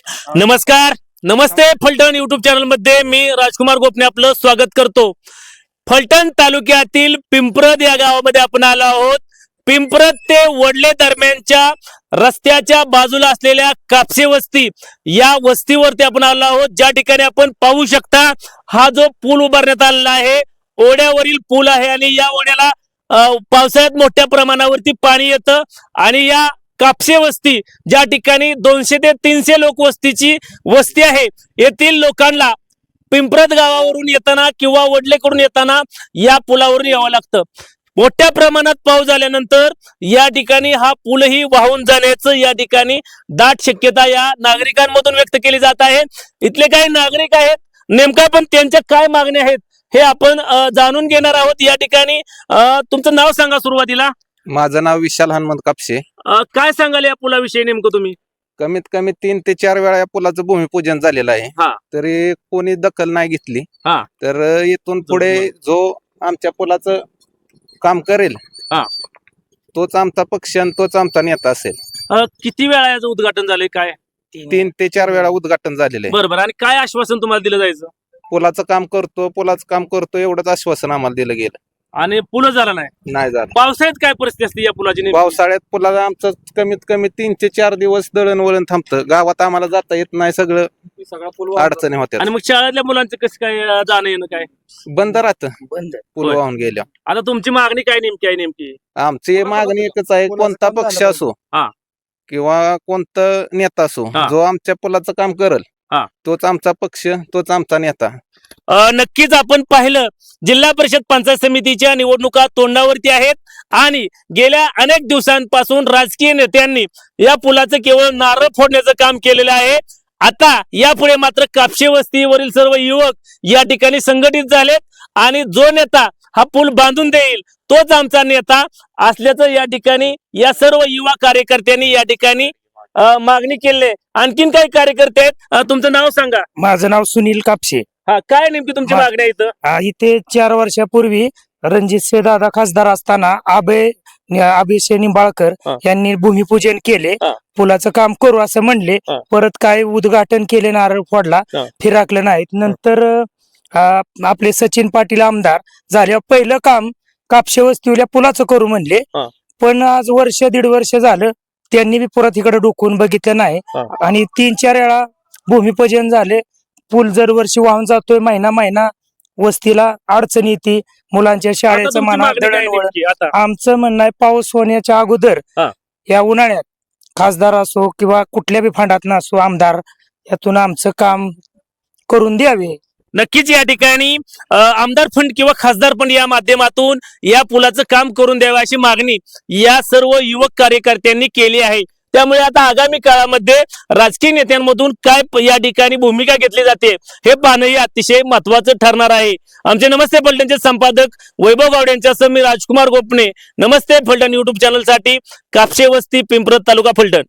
नमस्कार, नमस्ते Phaltan YouTube channel मध्ये मी राजकुमार गोपने आपलं स्वागत करतो। फलटण तालुक्यातील पिंपरद या गावामध्ये आपण आलो आहोत। पिंपरद ते वडले दरम्यानच्या रस्त्याच्या बाजूला असलेल्या कापसे वस्ती या वस्तीवरती आपण आलो आहोत, ज्या ठिकाणी आपण पाहू शकता हा जो पूल उभारण्यात आलेला आहे ओढ्यावरील पूल आहे आणि या ओढ्याला पावसाळ्यात मोठ्या प्रमाणावरती पाणी येतं आणि या कापसे वस्ती ज्या ठिकाणी 200 ते 300 लोक वस्ती आहे, येथील लोकांना पिंपरद गावावरून येताना किंवा वडलेकडून येताना या पुलावरून यावं लागतं। मोठ्या प्रमाणात पाऊस झाल्यानंतर या ठिकाणी हा पूलही वाहून जाण्याचं या ठिकाणी दाट शक्यता या नागरिकांमधून व्यक्त केली जात आहे। इथले काही नागरिक आहेत, नेमका पण त्यांच्या काय मागण्या आहेत हे आपण जाणून घेणार आहोत। या ठिकाणी तुमचं नाव सांगा सुरुवातीला। माझं नाव विशाल हनुमंत कापसे। काय सांगाल या पुलाविषयी नेमकं तुम्ही? कमीत कमी 3 ते 4 वेळा या पुलाचं भूमिपूजन झालेलं आहे, हा तरी कोणी दखल नाही घेतली। हा तर इथून पुढे जो आमच्या पुलाचं काम करेल हा तोच आमचा पक्ष आणि तोच आमचा नेता असेल। किती वेळा याचं उद्घाटन झालंय? काय 3 ते 4 वेळा उद्घाटन झालेलं आहे। बरोबर, आणि काय आश्वासन तुम्हाला दिलं जायचं? पुलाचं काम करतो एवढंच आश्वासन आम्हाला दिलं गेलं आणि पूल झाला नाही झालं। पावसाळ्यात काय परिस्थिती असते या पुलाची नेमकी? पावसाळ्यात पुलाला आमचं कमीत कमी 3 ते 4 दिवस दळणवळण थांबतं, गावात आम्हाला जाता येत नाही, सगळं अडचणी होत्या। आणि मग शाळेतल्या मुलांचं कसं काय जाणं येणं काय बंद राहतं, पूल होय. वाहून गेल्या। आता तुमची मागणी काय नेमकी आहे? नेमकी आमची मागणी एकच आहे, कोणता पक्ष असो हा. किंवा कोणतं नेता असो, हा. जो आमच्या पुलाचं काम करल हा. तोच आमचा पक्ष, तोच आमचा नेता। नक्कीच आपण पाहिलं जिल्हा परिषद पंचायत समितीच्या निवडणुका तोंडावरती आहेत आणि गेल्या अनेक दिवसांपासून राजकीय नेत्यांनी या पुलाचं केवळ नारळ फोडण्याचं काम केलेलं आहे। आता यापुढे मात्र कापसे वस्तीवरील सर्व युवक या ठिकाणी संघटित झालेत आणि जो नेता हा पूल बांधून देईल तोच आमचा नेता असल्याचं या ठिकाणी या सर्व युवा कार्यकर्त्यांनी या ठिकाणी मागणी केली। आणखीन काही कार्यकर्ते आहेत, तुमचं नाव सांगा। माझं नाव सुनील कापसे। हा, काय नेमकी तुमची मागणी आहे इथं? इथे 4 वर्षापूर्वी रणजित दादा खासदार असताना अभिषेक निंबाळकर यांनी भूमिपूजन केले, पुलाचं काम करू असं म्हणले, परत काय उद्घाटन केले, नारळ फोडला, फिराकलं नाहीत। नंतर आपले सचिन पाटील आमदार झाल्यावर पहिलं काम कापसे वस्तीवल्या पुलाचं करू म्हणले, पण आज 1.5 वर्ष झालं त्यांनी बी परत इकडे डोकून बघितलं नाही आणि 3-4 वेळा भूमिपूजन झाले। पूल दरवर्षी वाहून जातोय, महिना वस्तीला अडचण येते, मुलांच्या शाळेचं म्हणा, दळणवळण। आमचं म्हणणं आहे पाऊस होण्याच्या अगोदर या उन्हाळ्यात खासदार असो किंवा कुठल्या बी फंडात असो आमदार, यातून आमचं काम करून द्यावे। नक्कीच या ठिकाणी आमदार फंड किंवा खासदार फंड या माध्यमातून या पुलाचं काम करून द्यावे अशी मागणी या सर्व युवक कार्यकर्त्यांनी केली आहे। त्यामुळे आता आगामी काळामध्ये राजकीय नेत्यांमधून काय या ठिकाणी भूमिका घेतली जाते हे पाहणंही अतिशय महत्वाचं ठरणार आहे। आमचे नमस्ते फलटणचे संपादक वैभव गावडे यांच्यासह मी राजकुमार गोपने, नमस्ते फलटण युट्यूब चॅनल साठी कापसे वस्ती, पिंपरद तालुका, फलटण।